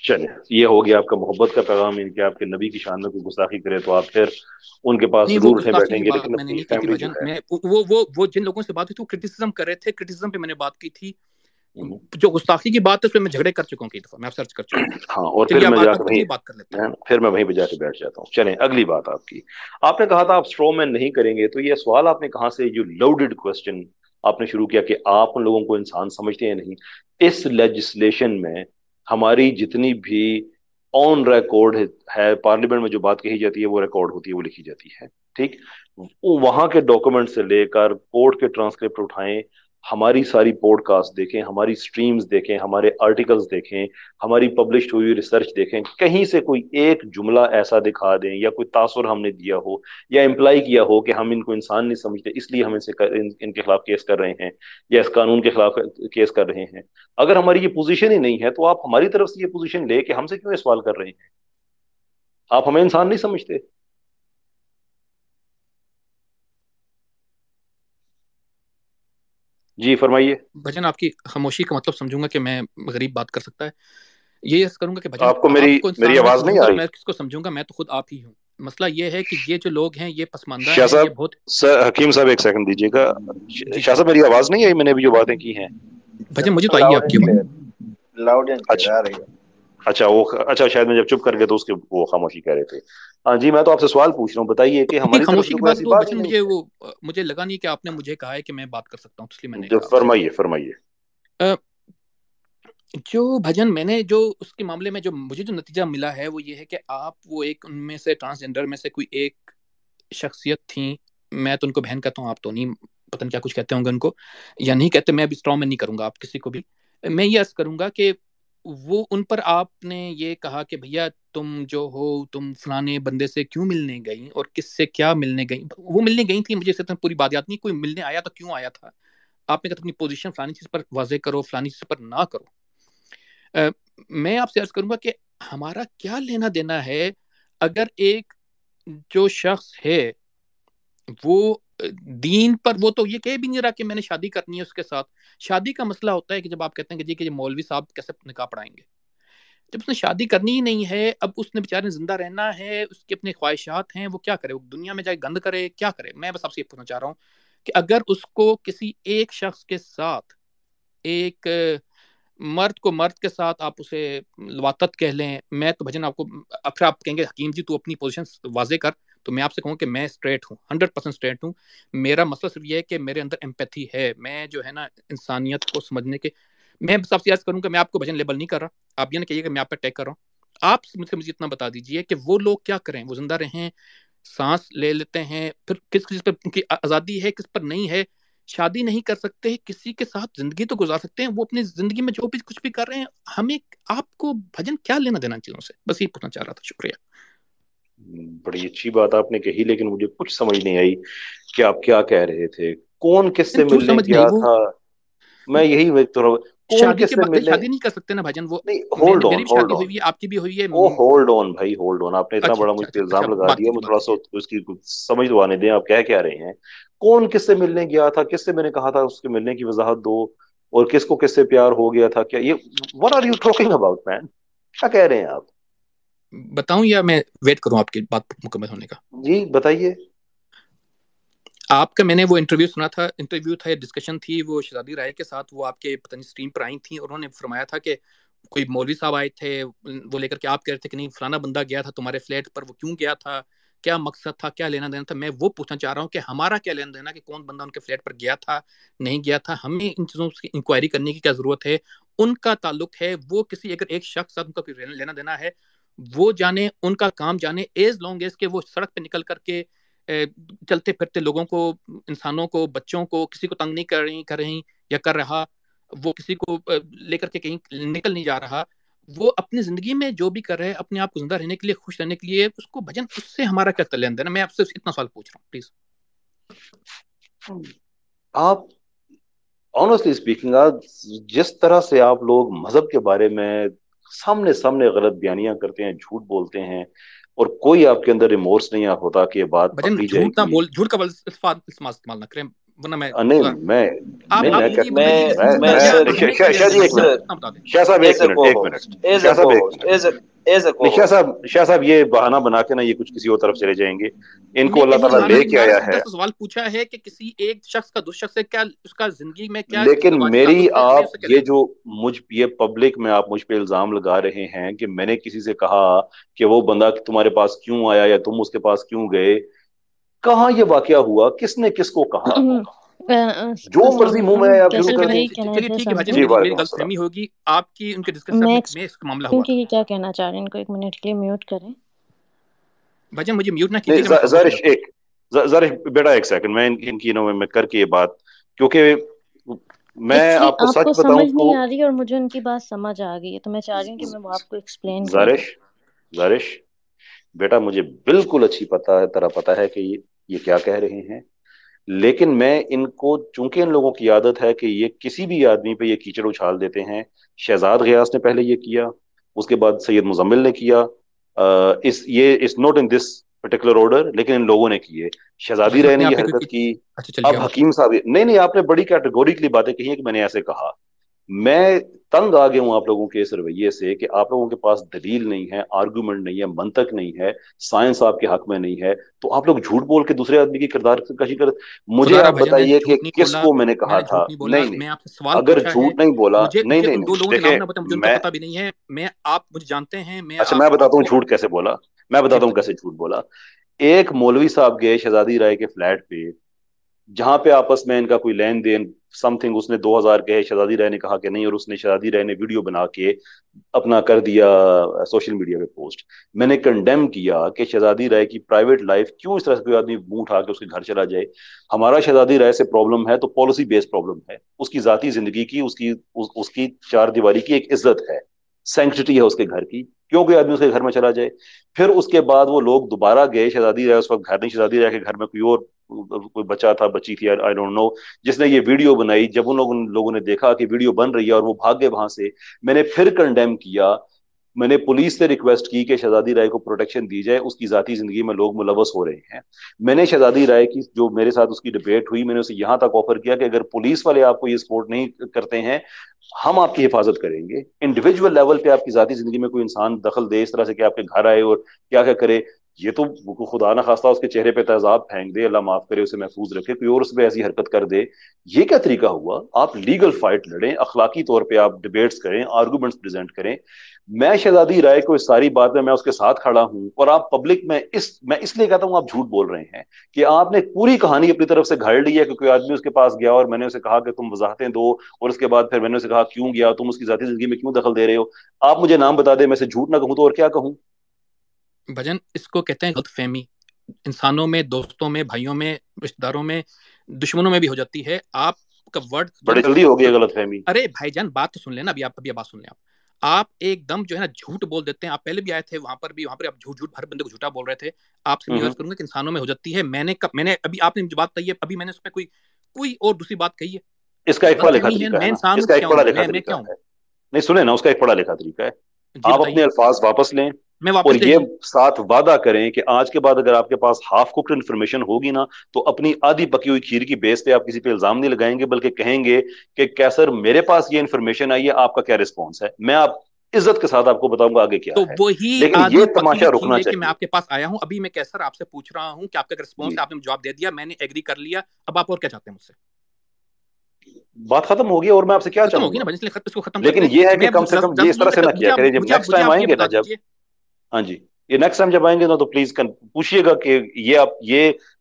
چلے یہ ہو گیا آپ کا محبت کا پیغام، ان کے آپ کے نبی کی شان میں کوئی گستاخی کرے تو آپ پھر ان کے پاس نہیں، وہ ضرور اٹھنے گستاخی بیٹھیں کی گے، بات لیکن میں نے اپنی نہیں کی تھی فیملی جو بھجن، ہے۔ میں وہ جن لوگوں سے بات ہوئی تھی وہ کرٹیسزم کر رہے تھے، کرٹیسزم پہ میں نے بات کی تھی. جو گستاخی کی بات ہے اس پہ میں جھگڑے کر چکا ہوں کئی دفعہ، میں سرچ کر چکا ہوں. ہاں، اور پھر چلیے میں اب جا کے اگلی وہیں بات کر لیتے ہیں. پھر میں وہیں پہ جا کے بیٹھ جاتا ہوں۔ چلیں اگلی بات آپ کی، آپ نے کہا تھا آپ اسٹرو مین نہیں کریں گے، تو یہ سوال آپ نے کہاں سے، جو لوڈڈ کوشچن آپ نے شروع کیا کہ آپ ان لوگوں کو انسان سمجھتے ہیں نہیں؟ اس لیجسلیشن میں ہماری جتنی بھی آن ریکارڈ ہے، پارلیمنٹ میں جو بات کہی جاتی ہے وہ ریکارڈ ہوتی ہے، وہ لکھی جاتی ہے، ٹھیک؟ وہاں کے ڈاکومنٹ سے لے کر کورٹ کے ٹرانسکرپٹ اٹھائیں، ہماری ساری پوڈ کاسٹ دیکھیں، ہماری سٹریمز دیکھیں، ہمارے آرٹیکلز دیکھیں، ہماری پبلشڈ ہوئی ریسرچ دیکھیں، کہیں سے کوئی ایک جملہ ایسا دکھا دیں یا کوئی تاثر ہم نے دیا ہو یا امپلائی کیا ہو کہ ہم ان کو انسان نہیں سمجھتے اس لیے ہم ان کے خلاف کیس کر رہے ہیں یا اس قانون کے خلاف کیس کر رہے ہیں؟ اگر ہماری یہ پوزیشن ہی نہیں ہے تو آپ ہماری طرف سے یہ پوزیشن لے کہ ہم سے کیوں یہ سوال کر رہے ہیں؟ آپ ہمیں انسان نہیں سمجھتے؟ جی فرمائیے۔ بھجن آپ کی خاموشی کا مطلب سمجھوں گا کہ میں غریب بات کر سکتا ہے، یہ عرض کروں گا کہ بھجن آپ کو آپ میری کو میری انسان نہیں آواز سمجھوں نہیں آ گا، رہی؟ میں کس کو سمجھوں گا؟ میں تو خود آپ ہی ہوں. مسئلہ یہ ہے کہ یہ جو لوگ ہیں یہ پسماندہ شاہ ہیں، صاحب، یہ بہت. حکیم صاحب ایک سیکنڈ دیجیے گا۔ جی شاہ جی صاحب میری آواز نہیں آئی؟ میں نے بھی جو باتیں کی ہیں۔ بھجن مجھے تو آئیے لاؤڈ آپ کی اینڈ آواز. کلیئر، لاؤڈ اینڈ کلیئر اچھا آ رہی ہے. اچھا، شاید میں جب چپ کر گیا تو اس کے وہ خاموشی کہہ رہے تھے۔ ہاں جی، میں تو آپ سے سوال پوچھ رہا ہوں، بتائیے کہ نہیں، ہماری طرف سے خاموشی تو کی کوئی بات ایسی تو بات ہی بھجن نہیں مجھے لگا نہیں کہ آپ نے مجھے کہا ہے کہ میں بات کر سکتا ہوں، اس لیے میں نے ہے۔ کہا آپ سے. فرمائیے فرمائیے۔ جو بھجن میں نے جو اس کے معاملے میں جو مجھے جو نتیجہ ملا ہے وہ یہ ہے کہ آپ وہ ایک ان میں سے ٹرانسجینڈر میں سے کوئی ایک شخصیت تھیں. میں تو ان کو بہن کہتا ہوں، آپ تو نہیں پتہ نہیں کیا کچھ کہتے ہوں گے ان کو یا نہیں کہتے. میں ابھی اسٹرانگ میں نہیں کروں گا آپ کسی کو بھی. میں یہ عرض کروں گا کہ وہ ان پر آپ نے یہ کہا کہ بھیا تم جو ہو تم فلانے بندے سے کیوں ملنے گئی اور کس سے کیا ملنے گئی. وہ ملنے گئی تھی، مجھے اس پوری بات یاد نہیں، کوئی ملنے آیا تو کیوں آیا تھا. آپ نے کہا اپنی پوزیشن فلانی چیز پر واضح کرو، فلانی چیز پر نہ کرو. میں آپ سے عرض کروں گا کہ ہمارا کیا لینا دینا ہے اگر ایک جو شخص ہے وہ دین پر، وہ تو یہ کہہ بھی نہیں رہا کہ میں نے شادی کرنی ہے اس کے ساتھ. شادی کا مسئلہ ہوتا ہے کہ جب آپ کہتے ہیں کہ جی کہ یہ مولوی صاحب کیسے نکاح پڑھائیں گے. جب اس نے شادی کرنی ہی نہیں ہے، اب اس نے بیچارے زندہ رہنا ہے، اس کی اپنے خواہشات ہیں، وہ کیا کرے؟ وہ دنیا میں جائے گند کرے، کیا کرے؟ میں بس آپ سے یہ پوچھنا چاہ رہا ہوں کہ اگر اس کو کسی ایک شخص کے ساتھ، ایک مرد کو مرد کے ساتھ آپ اسے لواطت کہہ لیں، میں تو بھجن آپ کو پھر آپ کہیں گے حکیم جی تو اپنی پوزیشن واضح کر، تو میں آپ سے کہوں کہ میں اسٹریٹ ہوں، 100% اسٹریٹ ہوں. میرا مسئلہ صرف یہ ہے کہ میرے اندر ایمپیتھی ہے، میں جو ہے نا انسانیت کو سمجھنے کے. میں بس آپ سے یاد کروں کہ میں آپ کو بھجن لیبل نہیں کر رہا، آپ یہ نہ کہیے کہ میں آپ پہ ٹیک کر رہا ہوں. آپ مجھے اتنا بتا دیجئے کہ وہ لوگ کیا کریں، وہ زندہ رہیں، سانس لے لیتے ہیں، پھر کس چیز پر ان کی آزادی ہے، کس پر نہیں ہے. شادی نہیں کر سکتے، کسی کے ساتھ زندگی تو گزار سکتے ہیں، وہ اپنی زندگی میں جو بھی کچھ بھی کر رہے ہیں. ہمیں آپ کو بھجن کیا لینا دینا ان چیزوں سے؟ بس یہ پوچھنا چاہ رہا تھا. شکریہ. بڑی اچھی بات آپ نے کہی، لیکن مجھے کچھ سمجھ نہیں آئی کہ آپ کیا کہہ رہے تھے۔ کون کس سے کیوں ملنے سمجھ نہیں؟ گیا وہ تھا؟ میں یہی ویک تو رہا ہوں، کون شادی کس کے سے بعد ملنے؟ شادی نہیں کر سکتے نا بھجن. وہ نہیں، ہولڈ آن میری بھی ہولڈ شادی ہوئی آن، ہوئی ہے، آپ کی بھی ہوئی ہے. او ہولڈ آن بھائی، ہولڈ آن، آپ نے اتنا اچھا بڑا اچھا مجھ پہ اچھا اچھا، الزام لگا بات دیا، کیجیے میں بات تھوڑا سا کیجیے. اس کی کچھ سمجھ تو آنے دیں، آپ کیا کہہ رہے ہیں؟ کون کس سے ملنے گیا تھا، کس سے میں نے کہا تھا اس کے ملنے کی وضاحت دو، اور کس کو کس سے پیار ہو گیا تھا؟ کیا یہ what are you talking about man؟ کیا کہہ رہے ہیں آپ؟ بتاؤں یا میں ویٹ کروں آپ کی بات مکمل ہونے کا؟ جی بتائیے۔ آپ کا میں نے وہ انٹرویو سنا تھا، انٹرویو تھا یا ڈسکشن تھی وہ شہزادی رائے کے ساتھ، وہ آپ کے پتہ نہیں اسٹریم پر آئی تھیں، اور انہوں نے فرمایا تھا کہ کوئی مولوی صاحب آئے تھے وہ لے کر کے، آپ کہہ رہے تھے کہ نہیں فلانا بندہ گیا تھا تمہارے فلیٹ پر، وہ کیوں گیا تھا، کیا مقصد تھا، کیا لینا دینا تھا. میں وہ پوچھنا چاہ رہا ہوں کہ ہمارا کیا لینا دینا کہ کون بندہ ان کے فلیٹ پر گیا تھا نہیں گیا تھا. ہمیں ان چیزوں کی انکوائری کرنے کی کیا ضرورت ہے؟ ان کا تعلق ہے، وہ کسی اگر ایک شخص ساتھ ان کا کوئی لینا دینا ہے وہ جانے، ان کا کام جانے، ایز لانگ ایز کہ وہ سڑک پہ نکل کر کے چلتے پھرتے لوگوں کو، انسانوں کو، بچوں کو، کسی کو تنگ نہیں کر رہی یا کر رہا، وہ کسی کو لے کر کے کہیں نکل نہیں جا رہا، وہ اپنی زندگی میں جو بھی کر رہے ہیں اپنے آپ کو زندہ رہنے کے لیے، خوش رہنے کے لیے، اس کو بھجن اس سے ہمارا کیا لین دینا؟ میں آپ سے اتنا سوال پوچھ رہا ہوں پلیز. آپ آنیسٹلی اسپیکنگ، جس طرح سے آپ لوگ مذہب کے بارے میں سامنے غلط بیانیاں کرتے ہیں، جھوٹ بولتے ہیں، اور کوئی آپ کے اندر ریمورس نہیں ہوتا کہ یہ بات بھجن پکڑی جائے جھوٹ نہ گی۔ بول، جھوٹ کا الفاظ استعمال نہ کریں. ورنہ میں نہیں آپ نہیں آپ میں مجھے یہ میں بتائیے شاہ جی ایک منٹ، بتا دیں. شاہ صاحب ایک ایز اے منٹ، کو ایک منٹ، ہوسٹ ایز اے شاہ صاحب کو ایک ہوسٹ منٹ. ایز اے کو نہیں ہوسٹ شاہ صاحب یہ بہانہ بنا کے نا یہ کچھ کسی اور طرف چلے جائیں گے. ان کو میں اللہ کہیں تعالیٰ لے کے آیا ہے. سوال پوچھا ہے کہ کسی ایک شخص کا دوسرے شخص سے کیا اس کا زندگی میں کیا لیکن ازدواجی میری تعلق ہے، ہمیں آپ اس سے کیا یہ لینا. جو یہ پبلک میں آپ مجھ پہ الزام لگا رہے ہیں کہ میں نے کسی سے کہا کہ وہ بندہ تمہارے پاس کیوں آیا یا تم اس کے پاس کیوں گئے، کہاں یہ واقعہ ہوا، کس نے کس کو کہا؟ جو السلام مرضی منہ میں علیکم آیا آپ شروع کیسر کر دیں. بھائی کین آئی چلیے سے ٹھیک ہے بھائی جان، جی سمتھنگ؟ میری وعلیکم غلط السلام. فہمی ہوگی آپ کی ان کے ڈسکشن میں میں اس کا معاملہ ہوا تھا. کہ کیا کہنا چاہ رہے ہیں، ان کو ایک منٹ کے لیے میوٹ کریں. بھائی جان مجھے میوٹ نہ کیجیے گا، میں نہیں خاموش ہو زارش جاتا ہوں. ایک زارش بیٹا ایک سیکنڈ، میں ان کی میں کر کے یہ بات، کیونکہ میں ایکچولی آپ کو آپ سچ کو بتاؤں سمجھ تو نہیں آ رہی اور مجھے ان کی بات سمجھ آ گئی ہے، تو میں چاہ رہی ہوں کہ میں وہ آپ کو ایکسپلین کر دوں. زارش بیٹا مجھے بالکل اچھی طرح پتا ہے کہ یہ کیا کہہ رہے ہیں، لیکن میں ان کو، چونکہ ان لوگوں کی عادت ہے کہ یہ کسی بھی آدمی پہ یہ کیچڑ اچھال دیتے ہیں. شہزاد غیاث نے پہلے یہ کیا، اس کے بعد سید مزمل نے کیا، اس note in this particular order, لیکن ان لوگوں نے کیے. بھائی شہزادی جان رائے آپ نے نے یہ آپ نے حرکت کوئی کی. اچھا چلیے اب آپ حکیم صاحب نہیں آپ نے بڑی کیٹیگوریکلی باتیں کہی ہیں کہ میں نے ایسے کہا. میں تنگ آ گیا ہوں آپ لوگوں کے اس رویے سے کہ آپ لوگوں کے پاس دلیل نہیں ہے، آرگومنٹ نہیں ہے، منطق نہیں ہے، سائنس آپ کے حق میں نہیں ہے، تو آپ لوگ جھوٹ بول کے دوسرے آدمی کی کردار کشی کر. مجھے خدا را آپ بھائی جان، میں بتائیے کہ جھوٹ نہیں کس بولا، کو میں نے میں کہا نے تھا. جھوٹ نہیں بولا. نہیں میں آپ سے سوال اگر پوچھا ہے، جھوٹ نہیں بولا، مجھے نہیں ان دو لوگوں کے دیکھیں نام نہ بتائیں، مجھے ان کا میں، پتہ بھی نہیں ہے. آپ مجھے جانتے ہیں، میں اچھا میں آپ بتاتا ہوں کو جھوٹ کیسے بولا، میں جی بتاتا ہوں بتائیے. کیسے جھوٹ بولا. ایک مولوی صاحب گئے شہزادی رائے کے فلیٹ پہ، جہاں پہ آپس میں ان کا کوئی لین دین سم تھنگ، اس نے 2000 کہے، شہزادی رائے نے کہا کہ نہیں، اور اس نے شہزادی رائے نے ویڈیو بنا کے اپنا کر دیا سوشل میڈیا پہ پوسٹ. میں نے کنڈیم کیا کہ شہزادی رائے کی پرائیویٹ لائف کیوں اس طرح سے کوئی آدمی منہ اٹھا کے اس کے گھر چلا جائے. ہمارا شہزادی رائے سے پرابلم ہے تو پالیسی بیس پرابلم ہے، اس کی ذاتی زندگی کی، اس کی چار دیواری کی ایک عزت ہے، سینکٹٹی ہے اس کے گھر کی، کیوں کوئی آدمی اس کے گھر میں چلا جائے. پھر اس کے بعد وہ لوگ دوبارہ گئے، شہزادی رائے اس وقت گھر نہیں، شہزادی رائے کے گھر میں کوئی اور کوئی بچہ تھا، بچی تھی، آئی ڈونٹ نو، جس نے یہ ویڈیو بنائی. جب ان لوگوں نے دیکھا کہ ویڈیو بن رہی ہے اور وہ بھاگ گئے وہاں سے، میں نے پھر کنڈیم کیا. میں نے پولیس سے ریکویسٹ کی کہ شہزادی رائے کو پروٹیکشن دی جائے، اس کی ذاتی زندگی میں لوگ ملوث ہو رہے ہیں. میں نے شہزادی رائے کی جو میرے ساتھ اس کی ڈبیٹ ہوئی، میں نے اسے یہاں تک آفر کیا کہ اگر پولیس والے آپ کو یہ سپورٹ نہیں کرتے ہیں، ہم آپ کی حفاظت کریں گے. انڈیویجول لیول پہ آپ کی ذاتی زندگی میں کوئی انسان دخل دے اس طرح سے کہ آپ کے گھر آئے اور کیا کیا کرے، یہ تو خدا نہ خواستہ اس کے چہرے پہ تیزاب پھینک دے، اللہ معاف کرے، اسے محفوظ رکھے، کوئی اور اس پہ ایسی حرکت کر دے. یہ کیا طریقہ ہوا؟ آپ لیگل فائٹ لڑیں، اخلاقی طور پہ آپ ڈبیٹس کریں، آرگومنٹس پریزنٹ کریں. میں شہزادی رائے کو اس ساری بات میں اس کے ساتھ کھڑا ہوں، اور آپ پبلک میں اس لیے کہتا ہوں آپ جھوٹ بول رہے ہیں کہ آپ نے پوری کہانی اپنی طرف سے گھڑ لی ہے کہ کوئی آدمی اس کے پاس گیا اور میں نے اسے کہا کہ تم وضاحتیں دو، اور اس کے بعد پھر میں نے اسے کہا کیوں گیا، تم اس کی ذاتی زندگی میں کیوں دخل دے رہے ہو. آپ مجھے نام بتا دیں، میں سے جھوٹ نہ کہوں تو اور کیا کہوں. بھجن اس کو کہتے ہیں غلط فہمی، انسانوں میں، دوستوں میں، بھائیوں میں، رشتہ داروں میں، دشمنوں میں بھی ہو جاتی ہے. آپ کا ورڈ بڑے جلدی ہو گئی غلط فہمی. ارے بھائی جان بات تو سن لینا، ابھی بات سن لیں. آپ ایک دم جو ہے نا جھوٹ بول دیتے ہیں. آپ پہلے بھی آئے تھے وہاں پر آپ جھوٹ ہر بندے کو جھوٹا بول رہے تھے. آپ سے بھی عرض کروں گا کہ انسانوں میں ہو جاتی ہے. میں نے ابھی آپ نے جو بات کہی ہے، ابھی میں نے اس میں کوئی اور دوسری بات کہی ہے. اس کا ایک پڑھا غلط لکھا فہمی ہے، طریقہ ہے میں نا، انسان اس ہوں، کا ایک کیا پڑھا ہوں لکھا میں طریقہ کیا ہوں. ہے. نہیں سنیں نا، اس کا ایک پڑھا لکھا طریقہ ہے. جی آپ بتائیے. اپنے الفاظ واپس لیں میں اور واپس لے یہ لوں. ساتھ وعدہ کریں کہ آج کے بعد اگر آپ کے پاس ہاف کوکڈ انفارمیشن ہوگی نا، تو اپنی آدھی پکی ہوئی کھیر کی بیس پہ آپ کسی پہ الزام نہیں لگائیں گے، بلکہ کہیں گے کہ کیسر میرے پاس یہ انفارمیشن آئی ہے، آپ کا کیا رسپانس ہے. میں آپ عزت کے ساتھ آپ کو بتاؤں گا آگے کیا تو ہے، وہی لیکن آدھی یہ پکی ہوئی تماشا کھیر رکنا لے کے میں چاہیے. آپ کے پاس آیا ہوں. ابھی میں کیسر آپ سے پوچھ رہا ہوں کہ آپ کا رسپانس جی ہے. آپ نے جواب دے دیا، میں نے ایگری کر لیا. اب آپ اور کیا چاہتے ہیں مجھ سے؟ بات ختم ہوگی اور میں آپ سے کیا ختم چاہوں ہوگی نا گا. بھائی، اس لیے اس کو ختم لیکن کرتے یہ ہے ہیں. کہ میں کم سے کم یہ اس طرح سے نہ کیا کرے. جب نیکسٹ ٹائم آپ آئیں یہ گے نا، بتا جب، دیجیے. ہاں جی، یہ نیکسٹ ٹائم جب آئیں گے نا تو پلیز پوچھیے گا کہ یہ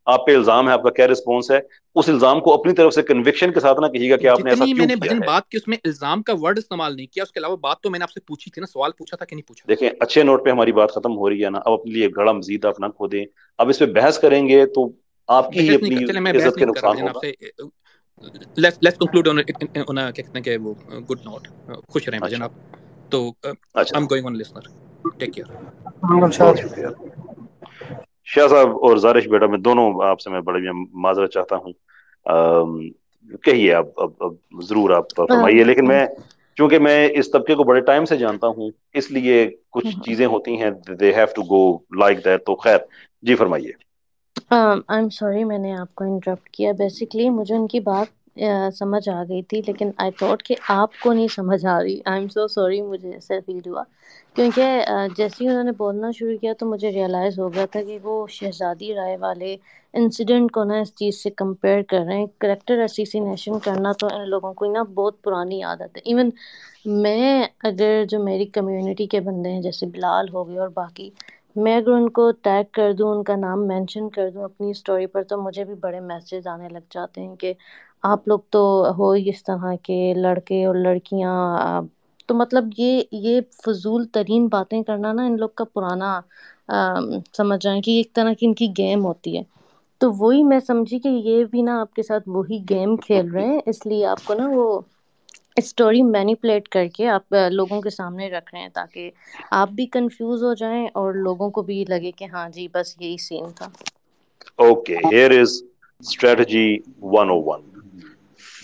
آپ پہ الزام ہے، آپ کا کیا رسپانس ہے. اس الزام کو اپنی طرف سے کنوکشن کے ساتھ نہ کہیے گا تو کہ آپ نے ایسا جتنی میں کیوں نے کیا بھجن ہے. بات کی اس میں الزام کا ورڈ استعمال نہیں کیا. اس کے علاوہ بات تو میں نے آپ سے پوچھی تھی نا، سوال پوچھا تھا کہ نہیں پوچھا. دیکھیں اچھے نوٹ پہ ہماری بات ختم ہو رہی ہے نا، اب اپنے لیے گھڑا مزید آپ نہ کھودیں. اب اس پہ بحث کریں گے تو آپ کی ہی بحث نہیں اپنی چلے، میں بحث عزت کے نہیں کر رہا نقصان بھجن آپ ہوگا. سے. لیٹس کنکلوڈ آن کیا کہتے ہیں کہ وہ گڈ نوٹ. خوش رہیں بھجن اچھا آپ. تو اچھا، I am going on listener. Take care. بہت شکریہ. شاہ صاحب اور زارش بیٹا، میں دونوں آپ سے میں بڑی معذرت چاہتا ہوں. کہیے اب ضرور آپ فرمائیے، لیکن میں چونکہ میں اس طبقے کو بڑے ٹائم سے جانتا ہوں، اس لیے کچھ چیزیں ہوتی ہیں they have to go like that. تو خیر جی فرمائیے. آئی ایم سوری میں نے آپ کو انٹرپٹ کیا. بیسکلی مجھے ان کی بات سمجھ آ گئی تھی، لیکن آئی تھاٹ کہ آپ کو نہیں سمجھ آ رہی. آئی ایم سو سوری، مجھے ایسا فیل ہوا کیونکہ جیسے ہی انہوں نے بولنا شروع کیا تو مجھے ریئلائز ہو گیا تھا کہ وہ شہزادی رائے والے انسیڈنٹ کو نا اس چیز سے کمپیئر کر رہے ہیں. کریکٹر اسیسینیشن کرنا تو ان لوگوں کو نا بہت پرانی عادت ہے. ایون میں اگر جو میری کمیونٹی کے بندے ہیں جیسے بلال ہو گئے اور باقی، میں اگر ان کو ٹیگ کر دوں، ان کا نام مینشن کر دوں اپنی اسٹوری پر، تو مجھے بھی بڑے میسیج آنے لگ جاتے ہیں کہ آپ لوگ تو ہو ہی اس طرح کے لڑکے اور لڑکیاں. تو مطلب یہ فضول ترین باتیں کرنا نا ان لوگ کا پرانا سمجھ جائیں کہ ایک طرح کی ان کی گیم ہوتی ہے. تو وہی میں سمجھی کہ یہ بھی نا آپ کے ساتھ وہی گیم کھیل رہے ہیں، اس لیے آپ کو نا وہ اسٹوری مینیپولیٹ کر کے آپ لوگوں کے سامنے رکھ رہے ہیں تاکہ آپ بھی کنفیوز ہو جائیں اور لوگوں کو بھی لگے کہ ہاں جی بس یہی سین تھا. Okay, here is strategy 101،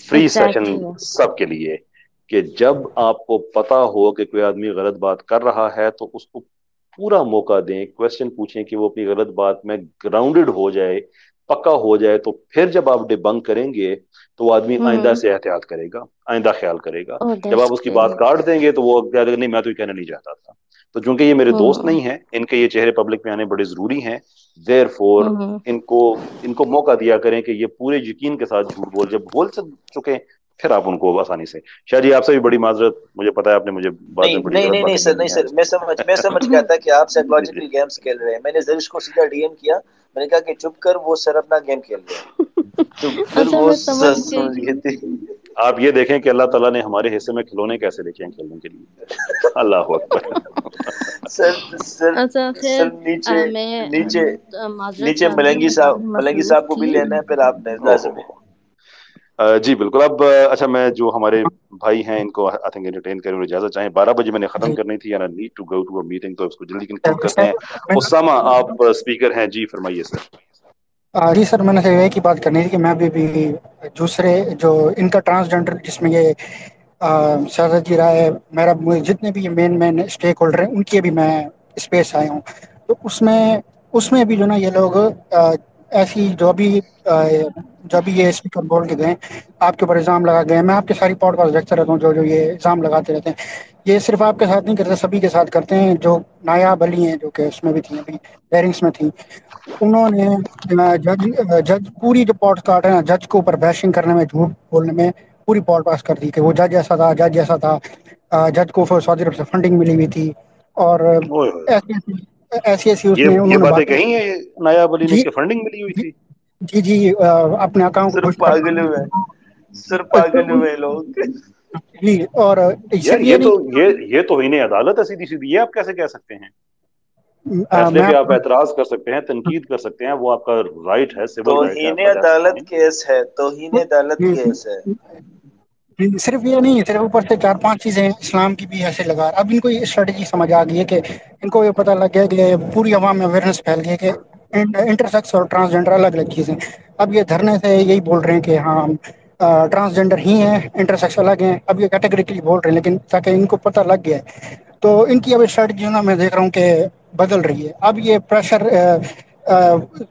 free session exactly. سب کے لیے. کہ جب آپ کو پتا ہو کہ کوئی آدمی غلط بات کر رہا ہے تو اس کو پورا موقع دیں، کوشچن پوچھیں کہ وہ اپنی غلط بات میں گراؤنڈڈ ہو جائے، پکا ہو جائے. تو پھر جب آپ ڈیبنک کریں گے تو وہ آدمی آئندہ سے احتیاط کرے گا، آئندہ خیال کرے گا. اوہ جب دیٹس آپ اس کی بات گریٹ. کاٹ دیں گے تو وہ کہہ دے گا نہیں میں تو یہ کہنا نہیں چاہتا تھا. تو چونکہ یہ میرے دوست نہیں ہیں، ان کے یہ چہرے پبلک میں آنے بڑے ضروری ہیں، دیر فور ان کو موقع دیا کریں کہ یہ پورے یقین کے ساتھ جھوٹ جب بول چکے پھر آپ ان کو آسانی سے. شاہ جی آپ سے بھی بڑی معذرت، مجھے پتا ہے آپ نے مجھے بعد میں نہیں بڑی نہیں غلط نہیں نہیں باتیں سر، کہی نہیں ہیں. سر، میں سمجھ گیا تھا کہ آپ جی جی سائیکولوجیکل گیمز کھیل رہے ہیں. میں نے زرش کو سیدھا ڈی ایم کیا، میں نے کہا کہ چپ کر، وہ سر اپنا گیم کھیل رہے ہیں. تو پھر اچھا وہ میں سمجھ گئی. سمجھ گئے تھے. آپ یہ دیکھیں کہ اللہ تعالیٰ نے ہمارے حصے میں کھلونے کیسے لکھے ہیں کھیلنے کے لیے. اللہ اکبر. سر سر اچھا خیر، سر نیچے میں نیچے معذرت نیچے چاہتی ہوں، ملنگی میں صاحب کافی ملنگی مصروف صاحب کو بھی تھی. لینا ہے، پھر آپ نے او لازم ہے. ہو جی بالکل. اب اچھا میں جو ہمارے بھائی ہیں ان کو آئی تھنک انٹرٹین کریں اور اجازت چاہیں. 12 بجے میں نے ختم جی کرنی تھی، یعنی need to go to a meeting, تو اس کو جلدی کنکلوڈ کرتے سر ہیں. اسامہ آپ اسپیکر ہیں، جی فرمائیے سر. جی سر، میں نے ایک ہی بات کرنی تھی کہ میں بھی دوسرے جو ان کا ٹرانسجنڈر جس میں یہ شہزاد جی رائے، میرا جتنے بھی مین اسٹیک ہولڈر ہیں ان کے بھی میں اسپیس آیا ہوں. تو اس میں بھی جو نا یہ لوگ ایسی جو بھی یہ اسپیکر بول کے گئے آپ کے اوپر الزام لگا گئے. میں آپ کے ساری پوڈ کاسٹ دیکھتا رہتا ہوں جو یہ الزام لگاتے رہتے ہیں. یہ صرف آپ کے ساتھ نہیں کرتے، سبھی کے ساتھ کرتے ہیں. جو نایاب علی ہیں جو کہ اس میں بھی تھیں، ابھی ہیئرنگس میں تھیں، انہوں نے جج پوری جو پوڈ کاسٹ ہے نا، جج کے اوپر بیشنگ کرنے میں، جھوٹ بولنے میں پوری پوڈ کاسٹ کر دی کہ وہ جج ایسا تھا، جج ایسا تھا. جج کو سعودی عرب سے فنڈنگ ملی ہوئی تھی اور اوئے ہوئے. ایسی اس میں یہ انہوں نے باتیں باتیں. کہیں ہیں نایاب علی نے جی کہ فنڈنگ ملی ہوئی جی تھی؟ جی اپنے اکاؤنٹ کو صرف بوسٹ پاگل کروانے. ہوئے، صرف پاگل ہوئے لوگ. جی اور یار صرف یہ یہ تو نہیں. یہ توہین عدالت ہے سیدھی سیدھی. یہ آپ کیسے کہہ سکتے ہیں؟ فیصلے میں پہ آپ اعتراض کر سکتے ہیں، تنقید کر سکتے ہیں، وہ آپ کا رائٹ ہے، سول رائٹ ہے توہین آپ کا. دیٹس عدالت فائن. کیس ہے، توہین عدالت کیس ہے. صرف یہ نہیں، صرف اوپر سے 4-5 چیزیں اسلام کی بھی ایسے لگا. اب ان کو یہ اسٹریٹجی سمجھ آ گئی ہے کہ ان کو یہ پتہ لگ گیا کہ پوری عوام میں اویئرنیس پھیل گئی ہے کہ انٹرسیکس اور ٹرانسجنڈر الگ الگ چیزیں. اب یہ دھرنے سے یہی بول رہے ہیں کہ ہاں ٹرانسجنڈر ہی ہیں، انٹرسیکس الگ ہیں. اب یہ کیٹیگریکلی بول رہے ہیں، لیکن تاکہ ان کو پتہ لگ گیا ہے تو ان کی اب اسٹریٹجی نا میں دیکھ رہا ہوں کہ بدل رہی ہے. اب یہ پریشر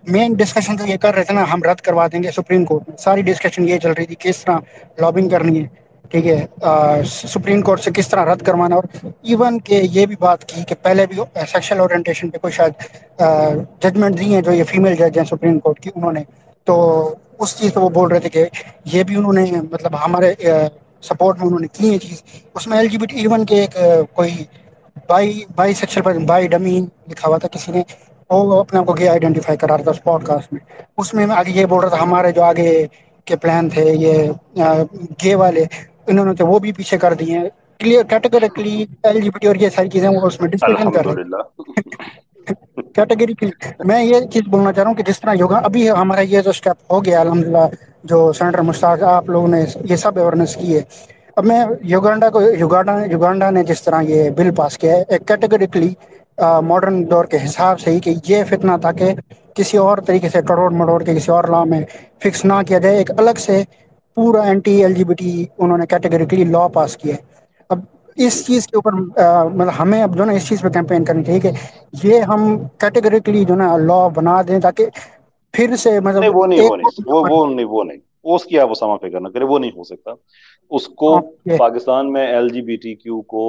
مین ڈسکشن جو یہ کر رہے تھے نا، ہم رد کروا دیں گے سپریم کورٹ میں، ساری ڈسکشن یہ چل رہی تھی کس طرح لابنگ کرنی ہے، ٹھیک ہے، سپریم کورٹ سے کس طرح رد کروانا. اور ایون کہ یہ بھی بات کی کہ پہلے بھی سیکشل اورینٹیشن پہ کوئی شاید ججمنٹ دی ہیں جو یہ فیمیل جج ہیں سپریم کورٹ کی، انہوں نے تو اس چیز پہ وہ بول رہے تھے کہ یہ بھی انہوں نے مطلب ہمارے سپورٹ میں انہوں نے کی ہے چیز. اس میں LGBT ایون کے ایک کوئی by sexual per by dummy لکھا ہوا تھا کسی نے، وہ اپنے آپ کو گے آئیڈینٹیفائی کرا رہا تھا اس پوڈ کاسٹ میں. اس میں آگے یہ بول رہا تھا ہمارے جو آگے کے پلان تھے یہ گے والے، انہوں نے تو وہ بھی پیچھے کر دیے ہیں. کلیئر کیٹیگریکلی LGBT اور یہ ساری چیزیں وہ اس میں ڈسکشن کر رہے الحمدللہ. کیٹیگری. میں یہ چیز بولنا چاہ رہا ہوں کہ جس طرح یوگا ابھی ہمارا یہ جو اسٹیپ ہو گیا الحمدللہ، جو سینیٹر مشتاق آپ لوگوں نے یہ سب اویئرنیس کی ہے. اب میں یوگانڈا نے جس طرح یہ بل پاس کیا ہے ایک کیٹیگریکلی ماڈرن دور کے حساب سے ہی کہ یہ فتنہ تھا کہ کسی اور طریقے سے توڑ مڑوڑ کے کسی اور لا میں فکس نہ کیا جائے، ایک الگ سے پورا اینٹی LGBT انہوں نے کیٹیگریکلی لا پاس کیا ہے. اب اس چیز کے اوپر مطلب ہمیں اب جو نا اس چیز پہ کیمپین کرنی چاہیے کہ یہ ہم کیٹیگریکلی جو نا لا بنا دیں تاکہ پھر سے نہیں مطلب وہ نہیں ایک وہ نہیں وہ نہیں وہ اس کی آپ اسامہ فکر نہ کرے، وہ نہیں ہو سکتا. اس کو اوکے پاکستان میں LGBTQ کو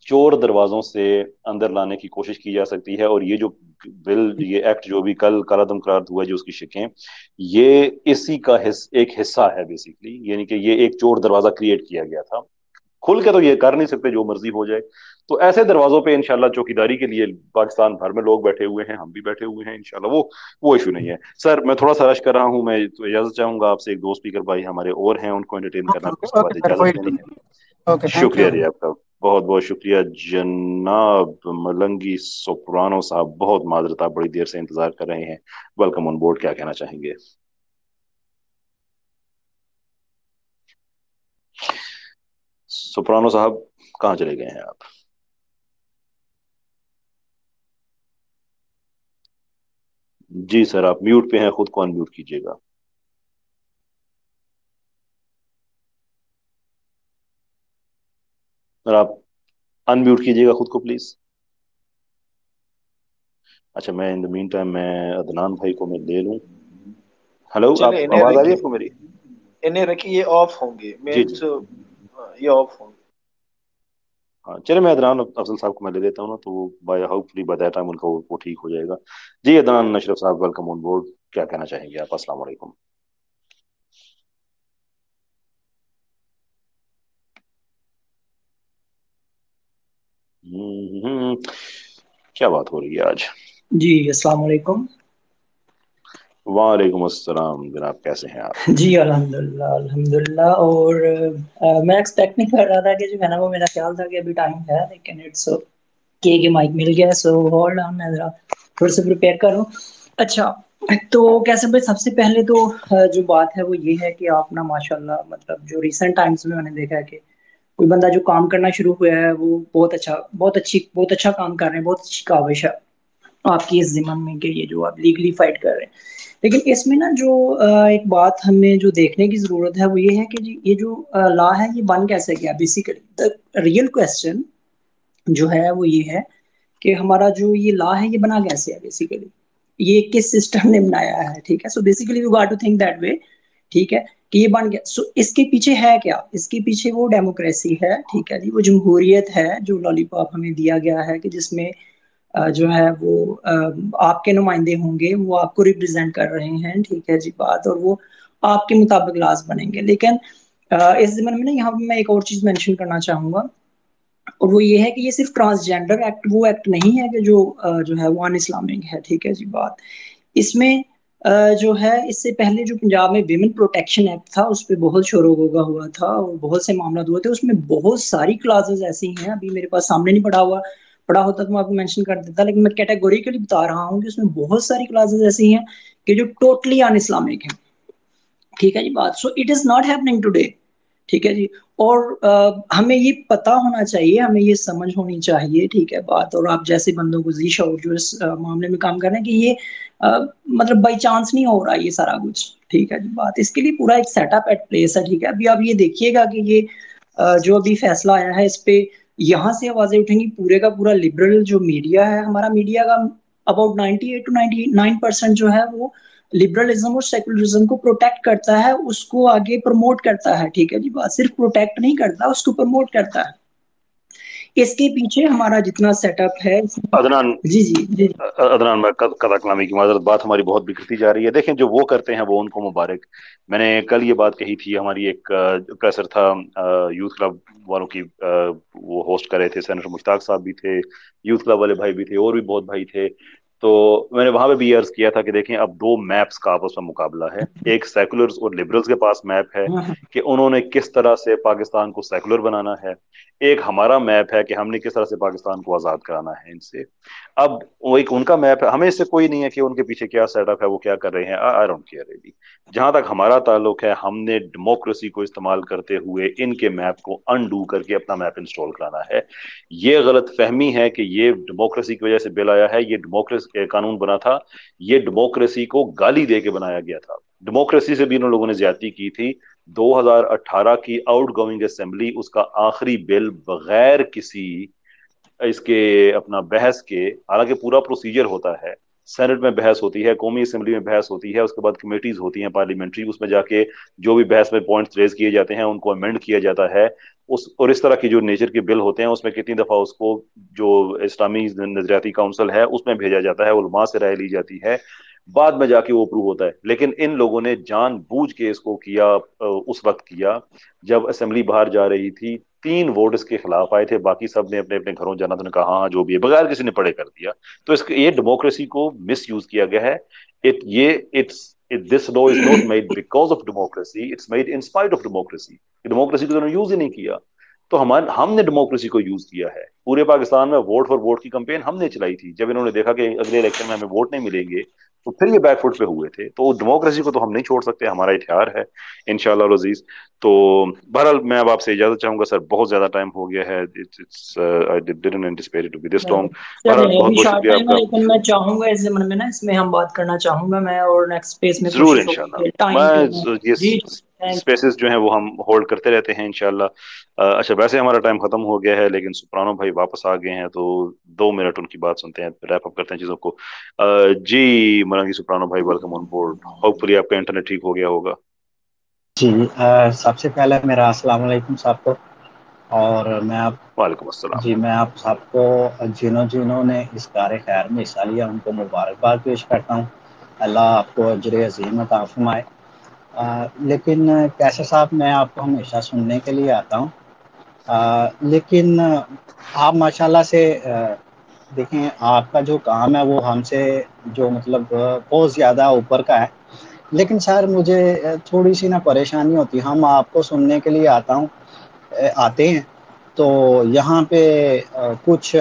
چور دروازوں سے اندر لانے کی کوشش کی جا سکتی ہے، اور یہ جو بل، یہ ایکٹ جو بھی کل کالعدم قرار ہوا ہے، جو اس کی شکیں، یہ اسی کا ایک حصہ ہے بیسیکلی. یعنی کہ یہ ایک چور دروازہ کریٹ کیا گیا تھا. کھل کے تو یہ کر نہیں سکتے، جو مرضی ہو جائے. تو ایسے دروازوں پہ انشاءاللہ چوکیداری کے لیے پاکستان بھر میں لوگ بیٹھے ہوئے ہیں، ہم بھی بیٹھے ہوئے ہیں انشاءاللہ. وہ ایشو نہیں ہے. سر میں تھوڑا سا رش کر رہا ہوں، میں تو اجازت چاہوں گا آپ سے. ایک دو اسپیکر بھائی ہمارے اور ہیں، ان کو انٹرٹین کرنا، پھر اس کے اوکے بعد سر، کوئی اجازت لینی ہے. Okay, thank you. شکریہ جی آپ کا، بہت بہت شکریہ جناب ملنگی سوپرانو صاحب. بہت معذرت، آپ بڑی دیر سے انتظار کر رہے ہیں. Welcome on board. کیا کہنا چاہیں گے؟ سوپرانو صاحب کہاں چلے گئے ہیں آپ؟ جی سر، آپ میوٹ پہ ہیں، خود کو ان میوٹ کیجیے گا. سر آپ ان میوٹ کیجیے گا خود کو پلیز. اچھا، میں ان دا مین ٹائم میں عدنان بھائی کو میں لے لوں. ہلو، آپ چلے انہیں آواز آ رہی ہے رکھیے، آپ کو میری؟ انہیں رکھیے، یہ آف ہوں گے جی میں جی، تو، یہ آف ہوں گے. ہاں چلے، میں عدنان افضل صاحب کو میں لے لیتا ہوں نا، تو وہ by hopefully by that time ان کا وہ ٹھیک ہو جائے گا. جی عدنان اشرف صاحب، ویلکم آن بورڈ. کیا کہنا چاہیں گے آپ؟ السلام علیکم. کیا بات ہو رہی ہے آج؟ جی السلام علیکم. وعلیکم السلام جناب، کیسے ہیں آپ؟ جی الحمدللہ الحمدللہ. اور میں ایکسپیکٹ نہیں کر رہا تھا کہ جو ہے نا، وہ میرا خیال تھا کہ ابھی ٹائم ہے، لیکن اٹس کہ مائک مل گیا. سو ہولڈ آن، میں ذرا تھوڑا سا پریپیئر کروں. اچھا، تو کیسے بھائی، سب سے پہلے تو جو بات ہے وہ یہ ہے کہ آپ نا ماشاءاللہ، مطلب جو ریسنٹ ٹائمز میں نے دیکھا ہے کہ کوئی بندہ جو کام کرنا شروع ہوا ہے وہ بہت اچھا کام کر رہے ہیں، بہت اچھی کاوش ہے آپ کی اس ضمن میں کہ یہ جو آپ لیگلی فائٹ کر رہے ہیں. لیکن اس میں نا جو ایک بات ہمیں جو دیکھنے کی ضرورت ہے وہ یہ ہے کہ یہ جو لا ہے یہ بن کیسے گیا. بیسیکلی ریئل کوسچن جو ہے وہ یہ ہے کہ ہمارا جو یہ لا ہے یہ بنا کیسے ہے، بیسیکلی یہ کس سسٹم نے بنایا ہے. ٹھیک ہے، so basically you got to think that way. ٹھیک ہے کہ یہ بن گیا. سو اس کے پیچھے ہے کیا؟ اس کے پیچھے وہ ڈیموکریسی ہے. ٹھیک ہے جی، وہ جمہوریت ہے جو لالی پاپ ہمیں دیا گیا ہے، کہ جس میں جو ہے وہ آپ کے نمائندے ہوں گے، وہ آپ کو ریپرزینٹ کر رہے ہیں. ٹھیک ہے جی بات، اور وہ آپ کے مطابق لاز بنیں گے. لیکن اس زمانے میں نا، یہاں پہ میں ایک اور چیز مینشن کرنا چاہوں گا، اور وہ یہ ہے کہ یہ صرف ٹرانسجینڈر ایکٹ وہ ایکٹ نہیں ہے کہ جو ہے وہ ان اسلامک ہے. ٹھیک ہے جی بات، اس میں جو ہے اس سے پہلے جو پنجاب میں ویمن پروٹیکشن ایکٹ تھا، اس پہ بہت شور و غوغا ہوا تھا اور بہت سے معاملات ہوئے تھے. اس میں بہت ساری کلازز ایسی ہیں، ابھی میرے پاس سامنے نہیں پڑا ہوتا تو میں آپ کو مینشن کر دیتا، لیکن میں کیٹیگوریکلی بتا رہا ہوں کہ اس میں بہت ساری کلازز ایسی ہیں کہ جو ٹوٹلی ان اسلامک ہیں. ٹھیک ہے جی بات، so it is not happening today. ٹھیک ہے جی، اور ہمیں یہ پتا ہونا چاہیے، ہمیں یہ سمجھ ہونی چاہیے. ٹھیک ہے بات، اور آپ جیسے بندوں کو ذی شعور جو اس معاملے میں کام کر رہے ہیں کہ یہ مطلب بائی چانس نہیں ہو رہا یہ سارا کچھ. ٹھیک ہے جی بات، اس کے لیے پورا ایک سیٹ اپ ایٹ پلیس ہے. ٹھیک ہے، ابھی آپ یہ دیکھیے گا کہ یہ جو ابھی فیصلہ آیا ہے، اس پہ یہاں سے آوازیں اٹھیں گی. پورے کا پورا لبرل جو میڈیا ہے ہمارا، میڈیا کا اباؤٹ 98 to 99% جو ہے وہ لبرلزم اور سیکولرزم کو پروٹیکٹ کرتا ہے، اس کو آگے پروموٹ کرتا ہے. ٹھیک ہے جی بات، صرف پروٹیکٹ نہیں کرتا، اس کو پروموٹ کرتا ہے. اس کے پیچھے ہمارا جتنا سیٹ اپ ہے. عدنان، جی جی جی عدنان میں قطع کلامی کی معذرت، بات ہماری بہت بگڑتی جا رہی ہے. دیکھیں، جو وہ کرتے ہیں وہ ان کو مبارک. میں نے کل یہ بات کہی تھی، ہماری ایک پریسر تھا یوتھ کلب والوں کی، وہ ہوسٹ کر رہے تھے، سینیٹر مشتاق صاحب بھی تھے، یوتھ کلب والے بھائی بھی تھے، اور بھی بہت بھائی تھے. تو میں نے وہاں پہ بھی عرض کیا تھا کہ دیکھیں، اب دو میپس کا آپس میں مقابلہ ہے. ایک سیکولرز اور لبرلز کے پاس میپ ہے کہ انہوں نے کس طرح سے پاکستان کو سیکولر بنانا ہے. ایک ہمارا میپ ہے کہ ہم نے کس طرح سے پاکستان کو آزاد کرانا ہے ان سے. اب وہ ایک ان کا میپ ہے، ہمیں اس سے کوئی نہیں ہے کہ ان کے پیچھے کیا سیٹ اپ ہے، وہ کیا کر رہے ہیں. I don't care really. جہاں تک ہمارا تعلق ہے، ہم نے ڈیموکریسی کو استعمال کرتے ہوئے ان کے میپ کو انڈو کر کے اپنا میپ انسٹال کرانا ہے. یہ غلط فہمی ہے کہ یہ ڈیموکریسی کی وجہ سے بل آیا ہے. یہ ڈیموکریسی قانون بنا تھا، یہ ڈیموکریسی کو گالی دے کے بنایا گیا تھا. ڈیموکریسی سے بھی انہوں لوگوں نے زیادتی کی تھی. 2018 کی آؤٹ گوئنگ اسمبلی اس کا آخری بل بغیر کسی اس کے اپنا بحث کے، حالانکہ پورا پروسیجر ہوتا ہے سینٹ میں بحث ہوتی ہے, قومی اسمبلی میں بحث ہوتی ہے, اس کے بعد کمیٹیز ہوتی ہیں پارلیمنٹری, اس میں جا کے جو بھی بحث میں پوائنٹس ریز کیے جاتے ہیں ان کو امینڈ کیا جاتا ہے. اور اس طرح کی جو نیچر کے بل ہوتے ہیں اس میں کتنی دفعہ اس کو جو اسلامی نظریاتی کونسل ہے اس میں بھیجا جاتا ہے, علماء سے رائے لی جاتی ہے, بعد میں جا کے وہ اپروو ہوتا ہے. لیکن ان لوگوں نے جان بوجھ کے اس کو کیا, اس وقت کیا جب اسمبلی باہر جا رہی تھی, 3 ووٹ اس کے خلاف آئے تھے, باقی سب نے اپنے اپنے گھروں جانا, تو نے کہا ہاں جو بھی ہے, بغیر کسی نے پڑھے کر دیا. تو یہ ڈیموکریسی کو مس یوز کیا گیا ہے. This law is not made because of democracy, it's made in spite of democracy. Democracy کو انہوں نے یوز ہی نہیں کیا, تو ہم نے ڈیموکریسی کو یوز کیا ہے. پورے پاکستان میں ووٹ فار ووٹ کی کمپین ہم نے چلائی تھی. جب انہوں نے دیکھا کہ اگلے الیکشن میں ہمیں ووٹ نہیں ملیں گے تو پھر یہ بیک فٹ پہ ہوئے تھے. تو ڈیموکریسی کو تو ہم نہیں چھوڑ سکتے, ہمارا اتحاد ہے انشاءاللہ العزیز. تو بہرحال میں اب آپ سے اجازت چاہوں گا سر, بہت زیادہ ٹائم ہو گیا ہے. I didn't anticipate it to be this long. بہرحال چلیں بہت ابھی بہت شارٹ شکریہ آپ ٹائم ہے کا. لیکن میں چاہوں گا اس زمانے میں نا اس میں ہم بات کرنا چاہوں گا میں, اور نیکسٹ پیس میں ضرور کوشش ہوگی انشاءاللہ, کہ ٹائم پہ میں. میں یہ جی تھینک یو. اسپیسز جو ہیں وہ ہم ہولڈ کرتے رہتے ہیں انشاءاللہ. اچھا, ویسے ہمارا ٹائم ختم ہو گیا ہے لیکن سپرانو بھائی واپس آ گئے ہیں, تو 2 منٹ ان کی بات سنتے ہیں, ریپ اپ کرتے ہیں چیزوں کو. جی مرنگی سپرانو بھائی, ویلکم آن بورڈ. ہوپ فلی آپ کا انٹرنیٹ ٹھیک ہو گیا ہوگا. جی سب سے پہلے میرا السلام علیکم صاحب کو, اور وعلیکم السلام. میں آپ سب کو جنہوں نے اس کار خیر میں حصہ لیا ان کو مبارکباد پیش کرتا ہوں. اللہ آپ کو اجر عظیم عطا فرمائے. لیکن کیسے صاحب, میں آپ کو ہمیشہ سننے کے لیے آتا ہوں, لیکن آپ ماشاءاللہ سے دیکھیں آپ کا جو کام ہے وہ ہم سے جو مطلب بہت زیادہ اوپر کا ہے. لیکن سر مجھے تھوڑی سی نا پریشانی ہوتی ہے. ہم آپ کو سننے کے لیے آتے ہیں تو یہاں پہ کچھ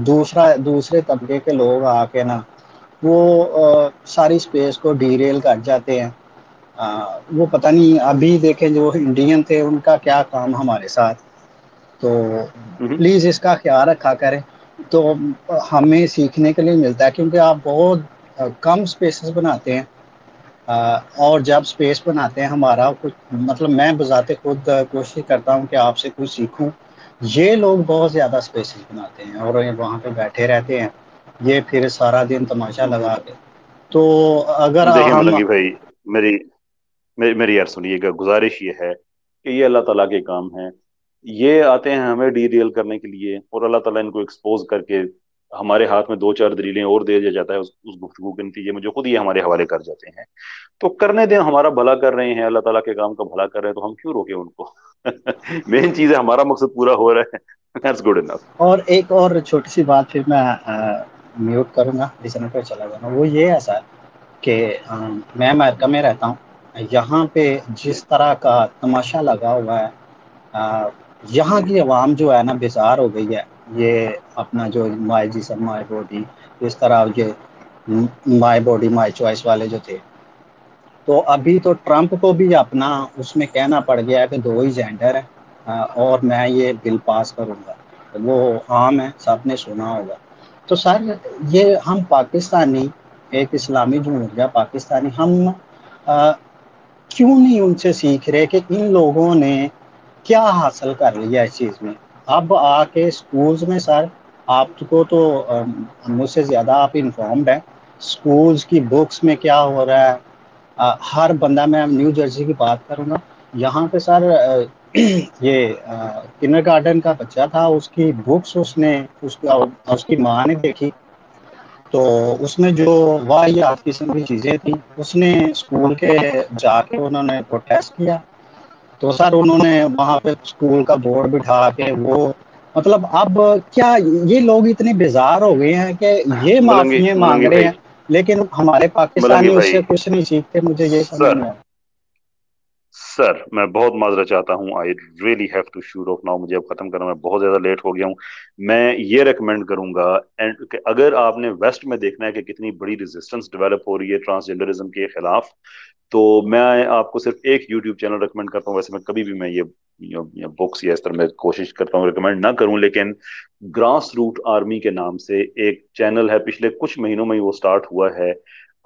دوسرے طبقے کے لوگ آ کے نا وہ ساری اسپیس کو ڈیریل کر جاتے ہیں. وہ پتہ نہیں, ابھی دیکھیں جو انڈین تھے ان کا کیا کام ہمارے ساتھ, تو پلیز اس کا خیال رکھا کریں. تو ہمیں سیکھنے کے لیے ملتا ہے, کیونکہ آپ بہت کم سپیسز بناتے ہیں, اور جب سپیس بناتے ہیں ہمارا کچھ مطلب میں بذات خود کوشش کرتا ہوں کہ آپ سے کچھ سیکھوں. یہ لوگ بہت زیادہ سپیسز بناتے ہیں اور وہاں پہ بیٹھے رہتے ہیں, یہ پھر سارا دن تماشا لگا کے. تو اگر دیکھیں ہم ملنگی بھائی, میری یار سنیے گا, گزارش یہ ہے کہ یہ اللہ تعالیٰ کے کام ہیں, یہ آتے ہیں ہمیں ڈی ریل کرنے کے لیے, اور اللہ تعالیٰ ان کو ایکسپوز کر کے ہمارے ہاتھ میں 2-4 دلیلیں اور دے دیا جاتا ہے اس گفتگو کے نتیجے میں, جو خود یہ ہمارے حوالے کر جاتے ہیں. تو کرنے دیں, ہمارا بھلا کر رہے ہیں, اللہ تعالیٰ کے کام کا بھلا کر رہے ہیں, تو ہم کیوں روکیں ان کو. مین چیز ہے ہمارا مقصد پورا ہو رہا ہے, دیٹس گڈ انف. اور ایک اور چھوٹی سی بات پھر میں میوٹ کروں گا, لسنر پہ چلا جاؤں گا. وہ یہ ہے سر کہ میں امریکہ میں رہتا ہوں, یہاں پہ جس طرح کا تماشا لگا ہوا ہے, یہاں کی عوام جو ہے نا بیزار ہو گئی ہے. یہ اپنا جو مائی جسم مائی باڈی, اس طرح یہ مائی باڈی مائی چوائس والے جو تھے, تو ابھی تو ٹرمپ کو بھی اپنا اس میں کہنا پڑ گیا ہے کہ 2 ہی جینڈر ہے, اور میں یہ بل پاس کروں گا. وہ عام ہے, سب نے سنا ہوگا. تو سر یہ ہم پاکستانی, ایک اسلامی جمہوریہ پاکستانی, ہم کیوں نہیں ان سے سیکھ رہے کہ ان لوگوں نے کیا حاصل کر لیا اس چیز میں. اب آ کے اسکولز میں سر, آپ کو تو مجھ سے زیادہ آپ انفارمڈ ہیں اسکولز کی بکس میں کیا ہو رہا ہے. ہر بندہ, میں نیو جرسی کی بات کروں گا, یہاں پہ سر یہ کنڈر گارڈن کا بچہ تھا, اس کی بکس اس کی ماں نے دیکھی, تو اس میں جو واحد قسم کی چیزیں تھیں اس نے اسکول کے جا کے انہوں نے پروٹیسٹ کیا. تو سر انہوں نے وہاں پہ اسکول کا بورڈ بٹھا کے وہ مطلب اب کیا یہ لوگ اتنے بیزار ہو گئے ہیں کہ یہ معافیاں مانگ ملنگی رہے بھائی, ہیں, لیکن ہمارے ملنگی پاکستانی اس بھائی سے کچھ نہیں سیکھتے. مجھے یہ سمجھ سر میں آیا. سر میں بہت معذرت چاہتا ہوں, I really have to shoot off now, مجھے اب ختم کرنا, میں بہت زیادہ لیٹ ہو گیا ہوں. میں یہ ریکمینڈ کروں گا کہ اگر آپ نے ویسٹ میں دیکھنا ہے کہ کتنی بڑی ریزسٹنس ڈیولپ ہو رہی ہے ٹرانسجنڈرزم کے خلاف, تو میں آپ کو صرف ایک یوٹیوب چینل ریکمینڈ کرتا ہوں. ویسے میں کبھی بھی میں یہ بکس یا اس طرح میں کوشش کرتا ہوں ریکمینڈ نہ کروں, لیکن گراس روٹ آرمی کے نام سے ایک چینل ہے, پچھلے کچھ مہینوں میں وہ سٹارٹ ہوا ہے.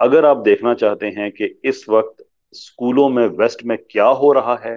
اگر آپ دیکھنا چاہتے ہیں کہ اس وقت اسکولوں میں ویسٹ میں کیا ہو رہا ہے,